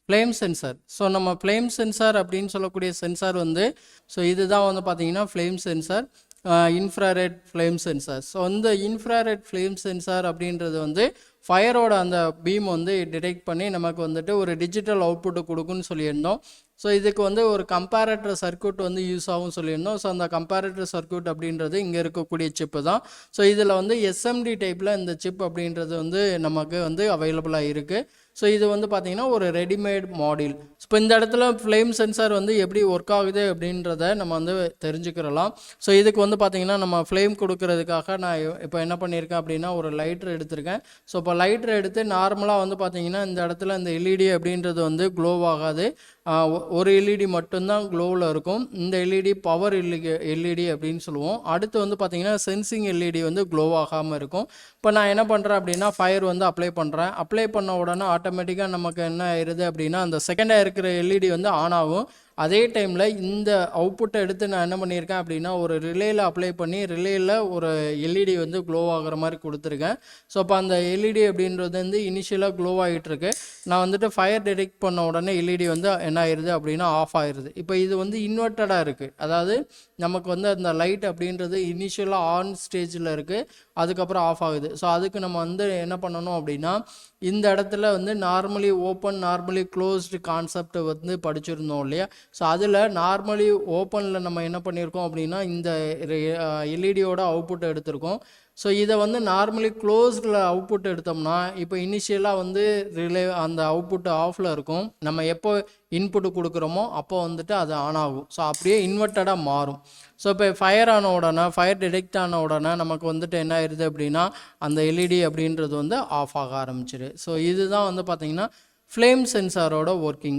Flame sensor. So நம்ம flame sensor அப்படின்னு சொல்லக்கூடிய சென்சார் வந்து ஸோ இதுதான் வந்து பார்த்தீங்கன்னா flame sensor, infrared flame sensor. So இந்த இன்ஃப்ராரெட் ஃப்ளேம் சென்சார் அப்படின்றது வந்து ஃபயரோட அந்த பீம் வந்து டிடெக்ட் பண்ணி நமக்கு வந்துட்டு ஒரு டிஜிட்டல் அவுட்புட்டு கொடுக்குன்னு சொல்லியிருந்தோம். ஸோ இதுக்கு வந்து ஒரு கம்பேரேட்டர் சர்க்யூட் வந்து யூஸ் ஆகும் சொல்லியிருந்தோம். ஸோ அந்த கம்பேரேட்டர் சர்க்யூட் அப்படின்றது இங்கே இருக்கக்கூடிய சிப்பு தான். ஸோ இதில் வந்து எஸ்எம்டி டைப்பில் இந்த சிப் அப்படின்றது வந்து நமக்கு வந்து அவைலபிளாக இருக்குது. ஸோ இது வந்து பார்த்திங்கன்னா ஒரு ரெடிமேட் மாடியூல். இப்போ இந்த இடத்துல ஃப்ளேம் சென்சார் வந்து எப்படி ஒர்க் ஆகுது அப்படின்றத நம்ம வந்து தெரிஞ்சுக்கிறலாம். ஸோ இதுக்கு வந்து பார்த்திங்கன்னா நம்ம ஃப்ளேம் கொடுக்கறதுக்காக நான் இப்போ என்ன பண்ணியிருக்கேன் அப்படின்னா ஒரு லைட்டர் எடுத்திருக்கேன். ஸோ இப்போ லைட்டர் எடுத்து நார்மலாக வந்து பார்த்திங்கன்னா இந்த இடத்துல இந்த எல்இடி அப்படின்றது வந்து க்ளோவ் ஆகாது. ஒரு எல்இடி மட்டும்தான் க்ளோவில் இருக்கும். இந்த எல்இடி பவர் எல்இடி அப்படின்னு சொல்லுவோம். அடுத்து வந்து பார்த்திங்கன்னா சென்சிங் எல்இடி வந்து க்ளோவ் ஆகாமல் இருக்கும். இப்போ நான் என்ன பண்ணுறேன் அப்படின்னா ஃபயர் வந்து அப்ளை பண்ணுறேன். அப்ளை பண்ண உடனே ஆட்டோமேட்டிக்காக நமக்கு என்ன ஆயிடுது அப்படின்னா அந்த செகண்டாக இருக்கிற எல்இடி வந்து ஆன் ஆகும். அதே டைமில் இந்த அவுட்புட்டை எடுத்து நான் என்ன பண்ணியிருக்கேன் அப்படின்னா ஒரு ரிலேயில் அப்ளை பண்ணி ரிலேயில் ஒரு எல்இடி வந்து க்ளோ ஆகிற மாதிரி கொடுத்துருக்கேன். ஸோ அப்போ அந்த எல்இடி அப்படின்றது வந்து இனிஷியலாக க்ளோ ஆகிட்டுருக்கு. நான் வந்துட்டு ஃபயர் டிடெக்ட் பண்ண உடனே எல்இடி வந்து என்ன ஆயிடுது அப்படின்னா ஆஃப் ஆயிடுது. இப்போ இது வந்து இன்வெர்ட்டடாக இருக்குது. அதாவது நமக்கு வந்து அந்த லைட் அப்படின்றது இனிஷியலாக ஆன் ஸ்டேஜில் இருக்குது, அதுக்கப்புறம் ஆஃப் ஆகுது. ஸோ அதுக்கு நம்ம வந்து என்ன பண்ணணும் அப்படின்னா இந்த இடத்துல வந்து normally open normally closed concept வந்து படிச்சிருந்தோம் இல்லையா. ஸோ அதில் நார்மலி ஓப்பனில் நம்ம என்ன பண்ணியிருக்கோம் அப்படின்னா இந்த எல்இடியோட அவுட்புட் எடுத்திருக்கோம். ஸோ இதை வந்து நார்மலி க்ளோஸ்டில் அவுட்புட் எடுத்தோம்னா இப்போ இனிஷியலாக வந்து அந்த அவுட்புட் ஆஃபில் இருக்கும். நம்ம எப்போ இன்புட்டு கொடுக்குறோமோ அப்போ வந்துட்டு அது ஆன் ஆகும். ஸோ அப்படியே இன்வெர்ட்டடாக மாறும். ஸோ இப்போ ஃபயர் ஆன உடனே ஃபயர் டிடெக்ட் ஆன உடனே நமக்கு வந்துட்டு என்ன ஆயிடுது அப்படின்னா அந்த எல்இடி அப்படின்றது வந்து ஆஃப் ஆக ஆரம்பிச்சிரு. ஸோ இதுதான் வந்து பார்த்திங்கன்னா ஃப்ளேம் சென்சாரோட ஒர்க்கிங்.